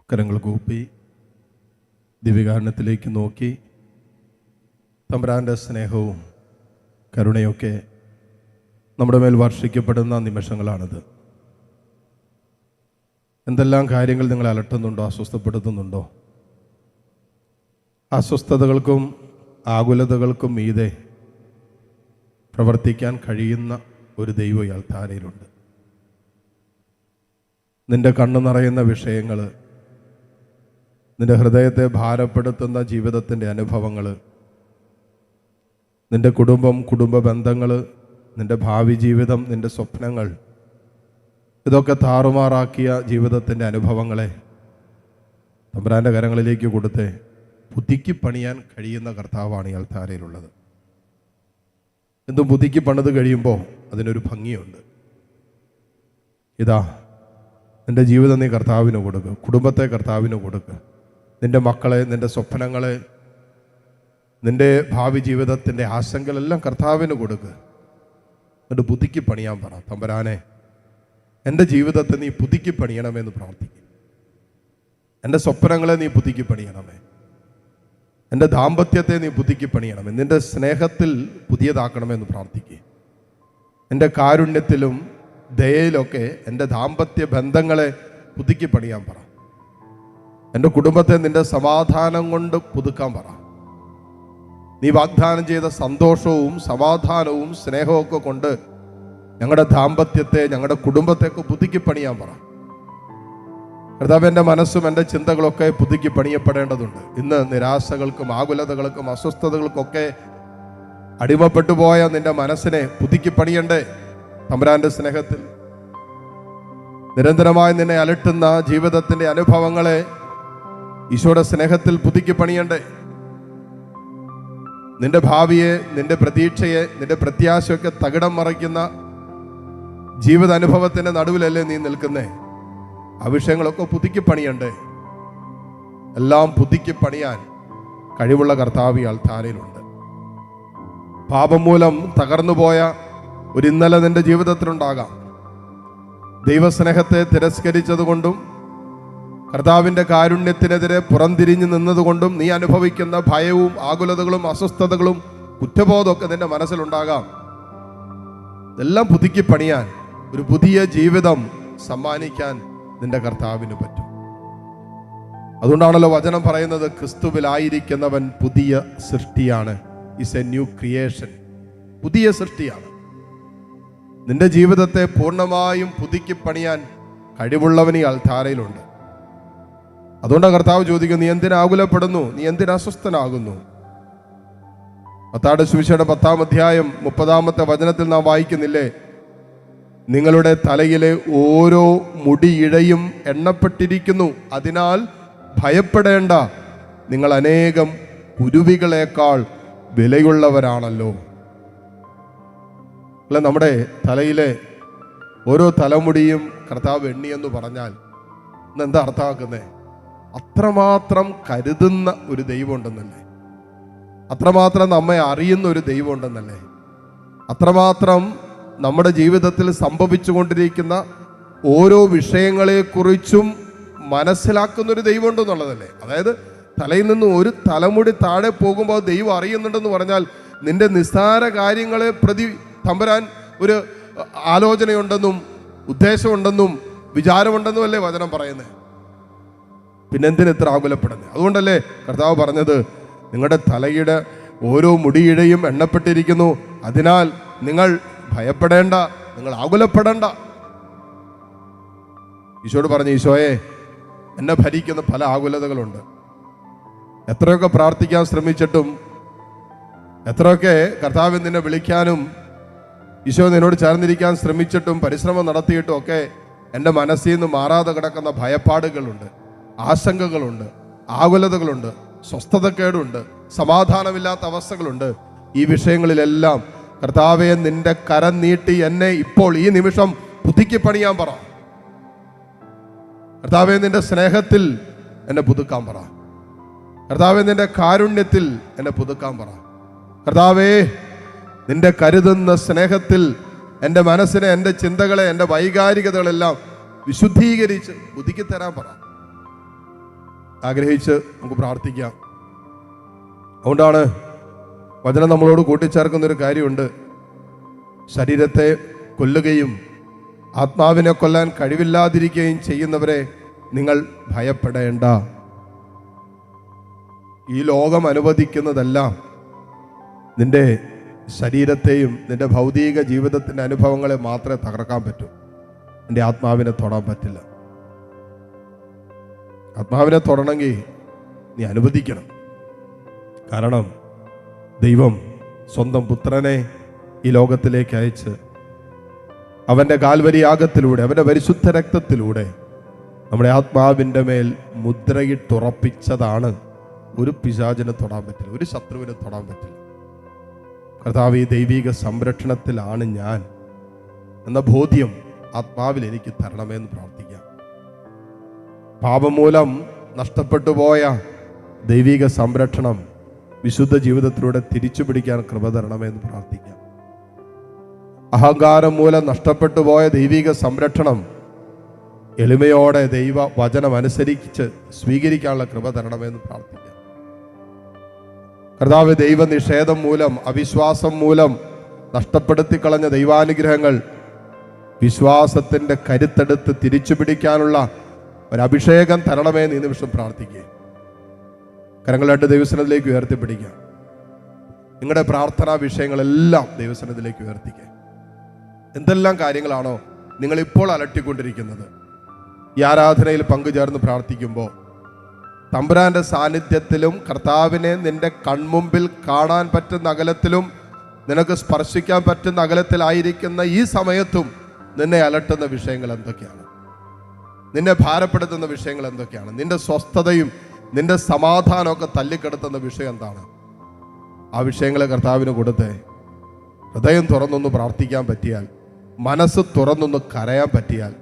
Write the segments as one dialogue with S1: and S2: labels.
S1: കരങ്ങൾ കൂപ്പി ദിവ്യകാരുണ്യത്തിലേക്ക് നോക്കി തമ്പുരാൻ്റെ സ്നേഹവും കരുണയൊക്കെ നമ്മുടെ മേൽ വർഷിക്കപ്പെടുന്ന നിമിഷങ്ങളാണിത്. എന്തെല്ലാം കാര്യങ്ങൾ നിങ്ങളെ അലട്ടുന്നുണ്ടോ, അസ്വസ്ഥപ്പെടുത്തുന്നുണ്ടോ? അസ്വസ്ഥതകൾക്കും ആകുലതകൾക്കും മീതെ പ്രവർത്തിക്കാൻ കഴിയുന്ന ഒരു ദൈവം ഇയാൾ താരയിലുണ്ട്. നിന്റെ കണ്ണു നിറയുന്ന വിഷയങ്ങൾ, നിന്റെ ഹൃദയത്തെ ഭാരപ്പെടുത്തുന്ന ജീവിതത്തിൻ്റെ അനുഭവങ്ങൾ, നിന്റെ കുടുംബം, കുടുംബ ബന്ധങ്ങൾ, നിന്റെ ഭാവി ജീവിതം, നിന്റെ സ്വപ്നങ്ങൾ, ഇതൊക്കെ താറുമാറാക്കിയ ജീവിതത്തിൻ്റെ അനുഭവങ്ങളെ തമ്പുരാൻ്റെ കരങ്ങളിലേക്ക് കൊടുത്ത് പുതുക്കി പണിയാൻ കഴിയുന്ന കർത്താവാണ് ഇയാൾ താരയിലുള്ളത്. എന്തും പുതുക്കി പണിത് കഴിയുമ്പോൾ അതിനൊരു ഭംഗിയുണ്ട്. ഇതാ നിന്റെ ജീവിതം നീ കർത്താവിന് കൊടുക്കുക, കുടുംബത്തെ കർത്താവിന് കൊടുക്കുക, നിന്റെ മക്കളെ, നിന്റെ സ്വപ്നങ്ങളെ, നിന്റെ ഭാവി ജീവിതത്തിൻ്റെ ആശങ്കകളെല്ലാം കർത്താവിന് കൊടുക്കുക. എന്നിട്ട് പുതുക്കി പണിയാൻ പറ. തമ്പുരാനെ, എൻ്റെ ജീവിതത്തെ നീ പുതുക്കി പണിയണമെന്ന് പ്രാർത്ഥിക്കും. എൻ്റെ സ്വപ്നങ്ങളെ നീ പുതുക്കി പണിയണമേ, എൻ്റെ ദാമ്പത്യത്തെ നീ പുതുക്കി പണിയണമേ, നിൻ്റെ സ്നേഹത്തിൽ പുതിയതാക്കണമെന്ന് പ്രാർത്ഥിക്കുക. എൻ്റെ കാരുണ്യത്തിലും ദയയിലൊക്കെ എൻ്റെ ദാമ്പത്യ ബന്ധങ്ങളെ പുതുക്കി പണിയാൻ പറ. എൻ്റെ കുടുംബത്തെ നിൻ്റെ സമാധാനം കൊണ്ട് പുതുക്കാൻ പറ. നീ വാഗ്ദാനം ചെയ്ത സന്തോഷവും സമാധാനവും സ്നേഹവും ഒക്കെ കൊണ്ട് ഞങ്ങളുടെ ദാമ്പത്യത്തെ, ഞങ്ങളുടെ കുടുംബത്തെയൊക്കെ പുതുക്കി പണിയാൻ പറ. കർത്താവ്, എൻ്റെ മനസ്സും എൻ്റെ ചിന്തകളൊക്കെ പുതുക്കി പണിയപ്പെടേണ്ടതുണ്ട്. ഇന്ന് നിരാശകൾക്കും ആകുലതകൾക്കും അസ്വസ്ഥതകൾക്കൊക്കെ അടിമപ്പെട്ടു പോയ നിന്റെ മനസ്സിനെ പുതുക്കി പണിയണ്ടേ? തമ്പുരാന്റെ സ്നേഹത്തിൽ നിരന്തരമായി നിന്നെ അലട്ടുന്ന ജീവിതത്തിൻ്റെ അനുഭവങ്ങളെ ഈശോയുടെ സ്നേഹത്തിൽ പുതുക്കി പണിയണ്ടേ? നിന്റെ ഭാവിയെ, നിന്റെ പ്രതീക്ഷയെ, നിന്റെ പ്രത്യാശയൊക്കെ തകിടം മറിക്കുന്ന ജീവിത അനുഭവത്തിന്റെ നടുവിലല്ലേ നീ നിൽക്കുന്നേ? ആ വിഷയങ്ങളൊക്കെ പുതുക്കി പണിയണ്ടേ? എല്ലാം പുതുക്കി പണിയാൻ കഴിവുള്ള കർത്താവ് അൾത്താരയിലുണ്ട്. പാപം മൂലം തകർന്നുപോയ ഒരു ഇന്നലെ നിന്റെ ജീവിതത്തിലുണ്ടാകാം. ദൈവസ്നേഹത്തെ തിരസ്കരിച്ചതുകൊണ്ടും കർത്താവിൻ്റെ കാരുണ്യത്തിനെതിരെ പുറംതിരിഞ്ഞു നിന്നതുകൊണ്ടും നീ അനുഭവിക്കുന്ന ഭയവും ആകുലതകളും അസ്വസ്ഥതകളും കുറ്റബോധമൊക്കെ നിന്റെ മനസ്സിലുണ്ടാകാം. ഇതെല്ലാം പുതുക്കി പണിയാൻ, ഒരു പുതിയ ജീവിതം സമ്മാനിക്കാൻ നിന്റെ കർത്താവിന് പറ്റും. അതുകൊണ്ടാണല്ലോ വചനം പറയുന്നത്, ക്രിസ്തുവിലായിരിക്കുന്നവൻ പുതിയ സൃഷ്ടിയാണ്. Is A new creation. പുതിയ സൃഷ്ടിയാണ്. നിന്റെ ജീവിതത്തെ പൂർണ്ണമായും പുതുക്കി പണിയാൻ കഴിവുള്ളവൻ ഈ അൾത്താരയിലുണ്ട്. അതുകൊണ്ട് കർത്താവ് ചോദിക്കും, നീ എന്തിനാ ആകുലപ്പെടുന്നു? നീ എന്തിനാ അസ്വസ്ഥനാകുന്നു? മത്തായിയുടെ സുവിശേഷം 10-ാം അധ്യായം 30-ാമത്തെ വചനത്തിൽ നാം വായിക്കുന്നില്ലേ, നിങ്ങളുടെ തലയിലെ ഓരോ മുടിയിഴയും എണ്ണപ്പെട്ടിരിക്കുന്നു, അതിനാൽ ഭയപ്പെടേണ്ട, നിങ്ങൾ അനേകം കുരുവികളെക്കാൾ വിലയുള്ളവരാണല്ലോ. അല്ല, നമ്മുടെ തലയിലെ ഓരോ തലമുടിയും കർത്താവ് എണ്ണിയെന്ന് പറഞ്ഞാൽ ഇന്നെന്താ അർത്ഥമാക്കുന്നേ? അത്രമാത്രം കരുതുന്ന ഒരു ദൈവം ഉണ്ടെന്നല്ലേ? അത്രമാത്രം നമ്മെ അറിയുന്ന ഒരു ദൈവം ഉണ്ടെന്നല്ലേ? അത്രമാത്രം നമ്മുടെ ജീവിതത്തിൽ സംഭവിച്ചു കൊണ്ടിരിക്കുന്ന ഓരോ വിഷയങ്ങളെക്കുറിച്ചും മനസ്സിലാക്കുന്നൊരു ദൈവം ഉണ്ടെന്നുള്ളതല്ലേ? അതായത് തലയിൽ നിന്ന് ഒരു തലമുടി താഴെ പോകുമ്പോൾ ദൈവം അറിയുന്നുണ്ടെന്ന് പറഞ്ഞാൽ നിന്റെ നിസ്സാര കാര്യങ്ങളെ പ്രതി തമ്പുരാൻ ഒരു ആലോചനയുണ്ടെന്നും ഉദ്ദേശമുണ്ടെന്നും വിചാരമുണ്ടെന്നും അല്ലേ വചനം പറയുന്നത്? പിന്നെന്തിന് ഇത്ര ആകുലപ്പെടുന്നത്? അതുകൊണ്ടല്ലേ കർത്താവ് പറഞ്ഞത്, നിങ്ങളുടെ തലയുടെ ഓരോ മുടിയിഴയും എണ്ണപ്പെട്ടിരിക്കുന്നു, അതിനാൽ നിങ്ങൾ ഭയപ്പെടേണ്ട, നിങ്ങൾ ആകുലപ്പെടേണ്ട. ഈശോയോട് പറഞ്ഞു, ഈശോയെ, എന്നെ ഭരിക്കുന്ന പല ആകുലതകളുണ്ട്. എത്രയൊക്കെ പ്രാർത്ഥിക്കാൻ ശ്രമിച്ചിട്ടും, എത്രയൊക്കെ കർത്താവ് നിന്നെ വിളിക്കാനും ഈശോ നിന്നോട് ചേർന്നിരിക്കാൻ ശ്രമിച്ചിട്ടും പരിശ്രമം നടത്തിയിട്ടും ഒക്കെ എൻ്റെ മനസ്സിൽ നിന്ന് മാറാതെ കിടക്കുന്ന ഭയപ്പാടുകളുണ്ട്, ആശങ്കകളുണ്ട്, ആകുലതകളുണ്ട്, സ്വസ്ഥതക്കേടുണ്ട്, സമാധാനമില്ലാത്ത അവസ്ഥകളുണ്ട്. ഈ വിഷയങ്ങളിലെല്ലാം കർത്താവെ, നിന്റെ കരം നീട്ടി എന്നെ ഇപ്പോൾ ഈ നിമിഷം പുതുക്കി പണിയാൻ പറ. കർത്താവെ, നിന്റെ സ്നേഹത്തിൽ എന്നെ പുതുക്കാൻ പറ. കർത്താവെ, നിന്റെ കാരുണ്യത്തിൽ എന്നെ പുതുക്കാൻ പറ. കർത്താവേ, നിന്റെ കരുതുന്ന സ്നേഹത്തിൽ എൻ്റെ മനസ്സിനെ, എൻ്റെ ചിന്തകളെ, എൻ്റെ വൈകാരികതകളെല്ലാം വിശുദ്ധീകരിച്ച് പുതുക്കി തരാൻ പറ. ആഗ്രഹിച്ച് നമുക്ക് പ്രാർത്ഥിക്കാം. അതുകൊണ്ടാണ് വചനം നമ്മളോട് കൂട്ടിച്ചേർക്കുന്നൊരു കാര്യമുണ്ട്. ശരീരത്തെ കൊല്ലുകയും ആത്മാവിനെ കൊല്ലാൻ കഴിവില്ലാതിരിക്കുകയും ചെയ്യുന്നവരെ നിങ്ങൾ ഭയപ്പെടേണ്ട. ഈ ലോകം അനുവദിക്കുന്നതെല്ലാം നിന്റെ ശരീരത്തെയും നിന്റെ ഭൗതിക ജീവിതത്തിൻ്റെ അനുഭവങ്ങളെ മാത്രമേ തകർക്കാൻ പറ്റൂ. നിന്റെ ആത്മാവിനെ തൊടാൻ പറ്റില്ല. ആത്മാവിനെ തൊടണമെങ്കിൽ നീ അനുവദിക്കണം. കാരണം ദൈവം സ്വന്തം പുത്രനെ ഈ ലോകത്തിലേക്ക് അയച്ച് അവൻ്റെ കാൽവരി യാഗത്തിലൂടെ, അവൻ്റെ പരിശുദ്ധ രക്തത്തിലൂടെ നമ്മുടെ ആത്മാവിൻ്റെ മേൽ മുദ്രയിട്ടുറപ്പിച്ചതാണ്. ഒരു പിശാചിനെ തൊടാൻ പറ്റില്ല, ഒരു ശത്രുവിനെ തൊടാൻ പറ്റില്ല. കർത്താവ്, ഈ ദൈവിക സംരക്ഷണത്തിലാണ് ഞാൻ എന്ന ബോധ്യം ആത്മാവിൽ എനിക്ക് തരണമെന്ന് പ്രാർത്ഥിക്കാം. പാപം മൂലം നഷ്ടപ്പെട്ടു പോയ ദൈവിക സംരക്ഷണം വിശുദ്ധ ജീവിതത്തിലൂടെ തിരിച്ചു പിടിക്കാൻ കൃപ തരണമെന്ന് പ്രാർത്ഥിക്കാം. അഹങ്കാരം മൂലം നഷ്ടപ്പെട്ടു പോയ ദൈവിക സംരക്ഷണം എളിമയോടെ ദൈവ വചനം അനുസരിച്ച് സ്വീകരിക്കാനുള്ള കൃപ തരണമെന്ന് പ്രാർത്ഥിക്കാം. കർത്താവ്, ദൈവനിഷേധം മൂലം, അവിശ്വാസം മൂലം നഷ്ടപ്പെടുത്തി കളഞ്ഞ ദൈവാനുഗ്രഹങ്ങൾ വിശ്വാസത്തിൻ്റെ കരുത്തെടുത്ത് തിരിച്ചു പിടിക്കാനുള്ള ഒരഭിഷേകം തരണമെന്ന് ഈ നിമിഷം പ്രാർത്ഥിക്കുക. കരങ്ങളായിട്ട് ദൈവസനത്തിലേക്ക് ഉയർത്തിപ്പിടിക്കുക. നിങ്ങളുടെ പ്രാർത്ഥനാ വിഷയങ്ങളെല്ലാം ദൈവസനത്തിലേക്ക് ഉയർത്തിക്കുക. എന്തെല്ലാം കാര്യങ്ങളാണോ നിങ്ങളിപ്പോൾ അലട്ടിക്കൊണ്ടിരിക്കുന്നത്, ഈ ആരാധനയിൽ പങ്കുചേർന്ന് പ്രാർത്ഥിക്കുമ്പോൾ തമ്പുരാന്റെ സാന്നിധ്യത്തിലും കർത്താവിനെ നിന്റെ കൺമുമ്പിൽ കാണാൻ പറ്റുന്ന അകലത്തിലും നിനക്ക് സ്പർശിക്കാൻ പറ്റുന്ന അകലത്തിലായിരിക്കുന്ന ഈ സമയത്തും നിന്നെ അലട്ടുന്ന വിഷയങ്ങൾ എന്തൊക്കെയാണ്? നിന്നെ ഭാരപ്പെടുത്തുന്ന വിഷയങ്ങൾ എന്തൊക്കെയാണ്? നിന്റെ സ്വസ്ഥതയും നിന്റെ സമാധാനമൊക്കെ തല്ലിക്കെടുത്തുന്ന വിഷയം എന്താണ്? ആ വിഷയങ്ങളെ കർത്താവിന് കൊടുത്തേ. ഹൃദയം തുറന്നൊന്ന് പ്രാർത്ഥിക്കാൻ പറ്റിയാൽ, മനസ്സ് തുറന്നൊന്ന് കരയാൻ പറ്റിയാൽ,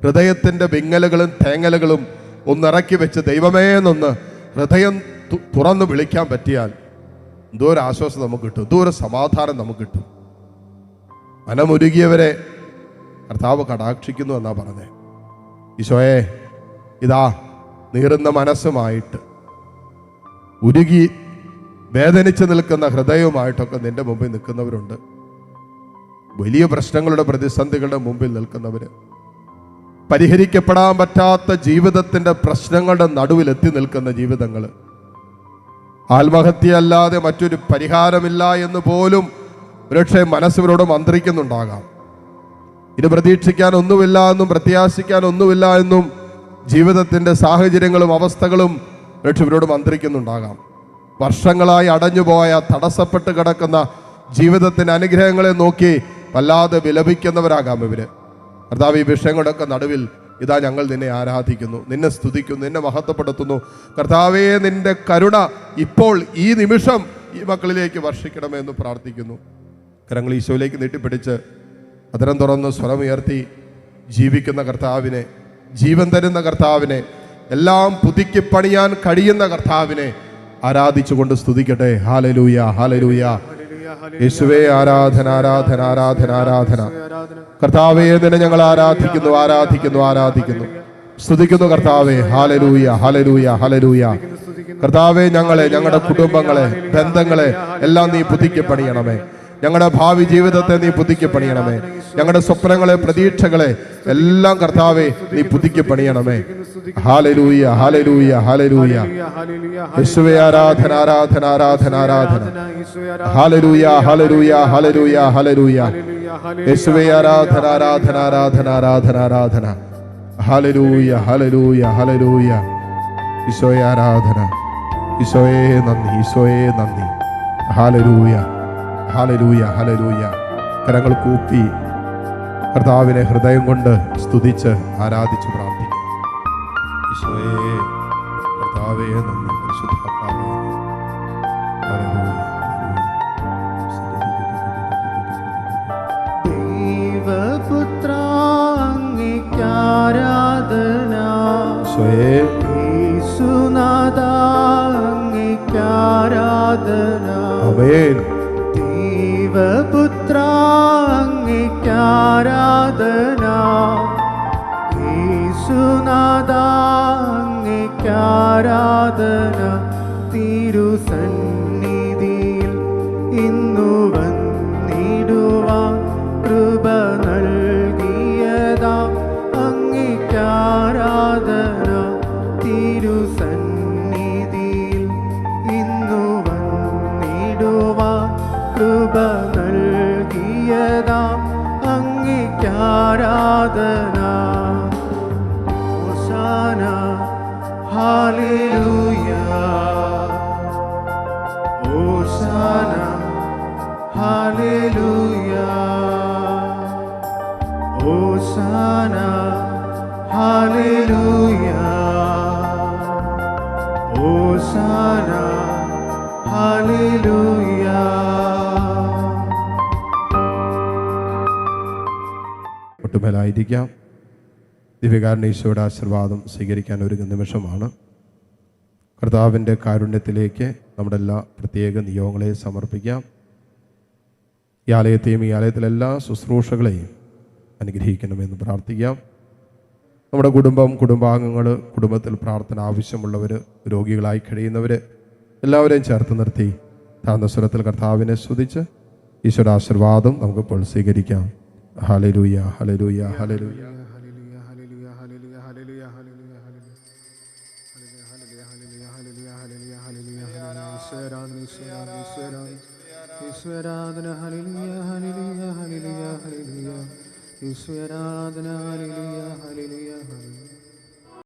S1: ഹൃദയത്തിൻ്റെ വിങ്ങലുകളും തേങ്ങലുകളും ഒന്നിറക്കി വെച്ച് ദൈവമേ എന്നൊന്ന് ഹൃദയം തുറന്ന് വിളിക്കാൻ പറ്റിയാൽ എന്തോ ഒരു ആശ്വാസം നമുക്ക് കിട്ടും, എന്തോ ഒരു സമാധാനം നമുക്ക് കിട്ടും. മനമുരുകിയവരെ കർത്താവ് കടാക്ഷിക്കുന്നു എന്നാ പറഞ്ഞേ. ഈശോയെ, ഇതാ നീറുന്ന മനസ്സുമായിട്ട്, ഉരുകി വേദനിച്ച് നിൽക്കുന്ന ഹൃദയവുമായിട്ടൊക്കെ നിന്റെ മുമ്പിൽ നിൽക്കുന്നവരുണ്ട്. വലിയ പ്രശ്നങ്ങളുടെ, പ്രതിസന്ധികളുടെ മുമ്പിൽ നിൽക്കുന്നവര്, പരിഹരിക്കപ്പെടാൻ പറ്റാത്ത ജീവിതത്തിന്റെ പ്രശ്നങ്ങളുടെ നടുവിൽ എത്തി നിൽക്കുന്ന ജീവിതങ്ങൾ, ആത്മഹത്യയല്ലാതെ മറ്റൊരു പരിഹാരമില്ല എന്ന് പോലും ഒരുപക്ഷെ മനസ്സിവരോട് മന്ത്രിക്കുന്നുണ്ടാകാം. ഇത് പ്രതീക്ഷിക്കാൻ ഒന്നുമില്ല എന്നും പ്രത്യാശിക്കാൻ ഒന്നുമില്ല എന്നും ജീവിതത്തിന്റെ സാഹചര്യങ്ങളും അവസ്ഥകളും ഇവരോട് മന്ത്രിക്കുന്നുണ്ടാകാം. വർഷങ്ങളായി അടഞ്ഞുപോയ, തടസ്സപ്പെട്ട് കിടക്കുന്ന ജീവിതത്തിന്റെ അനുഗ്രഹങ്ങളെ നോക്കി വല്ലാതെ വിലപിക്കുന്നവരാകാം ഇവര്. കർത്താവ്, ഈ വിഷയങ്ങളുടെയൊക്കെ നടുവിൽ ഇതാ ഞങ്ങൾ നിന്നെ ആരാധിക്കുന്നു, നിന്നെ സ്തുതിക്കുന്നു, നിന്നെ മഹത്വപ്പെടുത്തുന്നു. കർത്താവേ, നിന്റെ കരുണ ഇപ്പോൾ ഈ നിമിഷം ഈ മക്കളിലേക്ക് വർഷിക്കണമെന്ന് പ്രാർത്ഥിക്കുന്നു. കരങ്ങൾ ഈശോയിലേക്ക് നീട്ടിപ്പിടിച്ച് അതരം തുറന്ന് സ്വരമുയർത്തി ജീവിക്കുന്ന കർത്താവിനെ, ജീവൻ തരുന്ന കർത്താവിനെ, എല്ലാം പുതുക്കി പണിയാൻ കഴിയുന്ന കർത്താവിനെ ആരാധിച്ചുകൊണ്ട് സ്തുതിക്കട്ടെ. ഹല്ലേലൂയ, ഹല്ലേലൂയ. യേശുവേ, ആരാധന, ആരാധന, ആരാധന, ആരാധന. കർത്താവേ, നിന്നെ ഞങ്ങൾ ആരാധിക്കുന്നു, ആരാധിക്കുന്നു, ആരാധിക്കുന്നു, സ്തുതിക്കുന്നു കർത്താവേ. ഹല്ലേലൂയ, ഹല്ലേലൂയ, ഹല്ലേലൂയ. കർത്താവേ, ഞങ്ങളെ, ഞങ്ങളുടെ കുടുംബങ്ങളെ, ബന്ധങ്ങളെ എല്ലാം നീ പുതുക്കി പണിയണമേ. ഞങ്ങളുടെ ഭാവി ജീവിതത്തെ നീ പുതുക്കി പണിയണമേ. ഞങ്ങളുടെ സ്വപ്നങ്ങളെ, പ്രതീക്ഷകളെ എല്ലാം കർത്താവേ നീ പുതുക്കി പണിയണമേ. ഹല്ലേലൂയ, ഹല്ലേലൂയ, ഹല്ലേലൂയ. യേശുവേ, ആരാധന, ആരാധന, ആരാധന, ആരാധന. ഹല്ലേലൂയ, ഹല്ലേലൂയ, ഹല്ലേലൂയ, ഹല്ലേലൂയ. യേശുവേ, ആരാധന, ആരാധന, ആരാധന, ആരാധന, ആരാധന. ഹല്ലേലൂയ, ഹല്ലേലൂയ, ഹല്ലേലൂയ. ഈശോയെ ആരാധന, ഈശോയെ നന്ദി, ഈശോയെ നന്ദി. ഹല്ലേലൂയ, ഹല്ലേലൂയ, ഹല്ലേലൂയ. കരങ്ങൾ കൂപ്പി കർത്താവിനെ ഹൃദയം കൊണ്ട് സ്തുതിച്ച് ആരാധിച്ച് പ്രാർത്ഥിക്കും. ഈശോയെ, കർത്താവേ നന്ദി, പരിശുദ്ധാത്മാവേ നന്ദി. ഹല്ലേലൂയ,
S2: ദൈവപുത്ര അങ്ങേക്ക് ആരാധന.
S1: ഈശോയെ,
S2: യേശുനാഥ അങ്ങേക്ക് ആരാധന.
S1: ആമേൻ.
S2: ദൈവപുത്ര അങ്ങേക്ക് ആരാധന. യേശുനാഥ അങ്ങേക്ക് ആരാധന. ആരാധന തിരുസന്നിധിയിൽ ഇന്നു വന്നിടുവാൻ കൃപ നൽകിയതാ അങ്ങേക്കാരാധന തിരുസന്നിധിയിൽ ഇന്നു വന്നിടുവാൻ കൃപ നൽകിയതാ അങ്ങേക്കാരാധന ഹോശാന ഹല്ലേലൂയ ഹോശാന ഹല്ലേലൂയ ഹോശാന ഹല്ലേലൂയ ഹോശാന ഹല്ലേലൂയ.
S1: ഒട്ടുമേലായിരിക്കാം. ദിവ്യകാരുണ്യ ഈശോയുടെ ആശീർവാദം സ്വീകരിക്കാൻ ഒരുങ്ങുന്ന നിമിഷമാണ്. കർത്താവിൻ്റെ കാരുണ്യത്തിലേക്ക് നമ്മുടെ എല്ലാ പ്രത്യേക നിയോഗങ്ങളെയും സമർപ്പിക്കാം. ഈ ആലയത്തെയും ഈ ആലയത്തിലെല്ലാ ശുശ്രൂഷകളെയും അനുഗ്രഹിക്കണമെന്ന് പ്രാർത്ഥിക്കാം. നമ്മുടെ കുടുംബാംഗങ്ങൾ, കുടുംബത്തിൽ പ്രാർത്ഥന ആവശ്യമുള്ളവർ, രോഗികളായി കഴിയുന്നവർ എല്ലാവരെയും ചേർത്ത് നിർത്തി താഴ്ന്ന സ്വരത്തിൽ കർത്താവിനെ സ്തുതിച്ച് ഈശോയുടെ ആശീർവാദം നമുക്കിപ്പോൾ സ്വീകരിക്കാം. ഹല്ലേലൂയ ഹല്ലേലൂയ ഹല്ലേലൂയ.
S2: ഈശ്വരാധന ഹല്ലേലൂയ ഹല്ലേലൂയ ഹല്ലേലൂയ ഹല്ലേലൂയ ഈശ്വരാധന ഹല്ലേലൂയ ഹല്ലേലൂയ ഹല്ലേലൂയ.